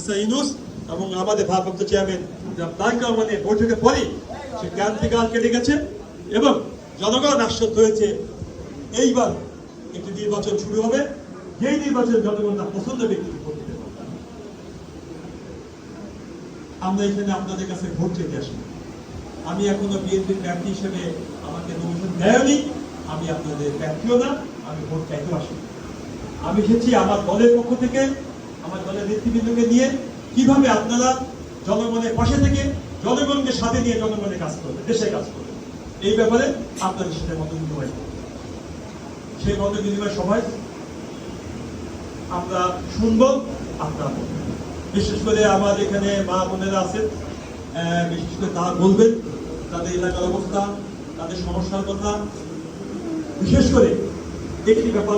Mister Yunus এবং আমাদের ভারপ্রাপ্ত চেয়ারম্যান তারেক রহমানের বৈঠকের পরেই সে ক্রান্তিকাল কেটে গেছে এবং জনগণ আশ্বস্ত হয়েছে এইবার একটি নির্বাচন শুরু হবে, যেই নির্বাচন জনগণ তার পছন্দ ব্যক্তিকে ভোট দিতে পারবে। আমরা এখানে আপনাদের কাছে ভোট চেয়ে আসি। আমি এখনো বিএনপির প্রার্থী হিসেবে আমাকে নমিনেশন দেয়নি, আমি আপনাদের প্রার্থীও না, আমি ভোট চাইতেও আসি। আমি এসেছি আমার দলের পক্ষ থেকে, আমার দলের নেতৃবৃন্দকে নিয়ে কিভাবে আপনারা জনগণের পাশে থেকে জনগণকে সাথে নিয়ে জনগণের কাজ করবে, দেশের কাজ করবে, এই ব্যাপারে আপনাদের সাথে মত বিনিময় করবে। সেই মত বিনিময় সভায় আমরা শুনবো, আপনারা বলবেন। বিশেষ করে আমার এখানে মা বোনেরা আছেন, বিশেষ করে তারা বলবেন তাদের এলাকার অবস্থা, তাদের সমস্যার কথা। বিশেষ করে একটি ব্যাপার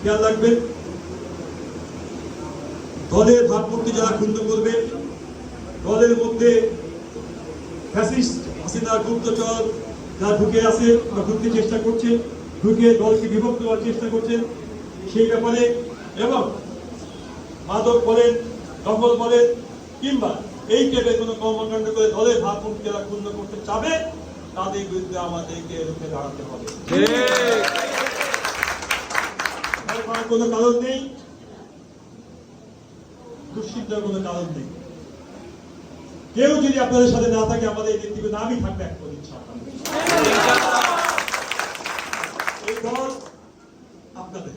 খেয়াল রাখবেন, দলের ভাবমূর্তি যারা ক্ষুণ্ণ করবে, দলের মধ্যে ফ্যাসিস্ট হাসিনার গুপ্তচর যারা ঢুকে আছে বা ঢুকতে চেষ্টা করছে, ঢুকে দলকে বিভক্ত করার চেষ্টা করছে, সেই ব্যাপারে এবং মাদক বলেন, দখল বলেন কিংবা এই টাইপের কোনো কর্মকাণ্ড করে দলের ভাবমূর্তি যারা ক্ষুণ্ণ করতে চাবে, তাদের বিরুদ্ধে আমাদেরকে রুখে দাঁড়াতে হবে। কোনো কারণ নেই, দুশ্চিন্তার কোনো কারণ নেই। কেউ যদি আপনাদের সাথে না থাকে, আমাদের নেতৃত্বে নামই থাকবে এক ইচ্ছা। এই দল আপনাদের।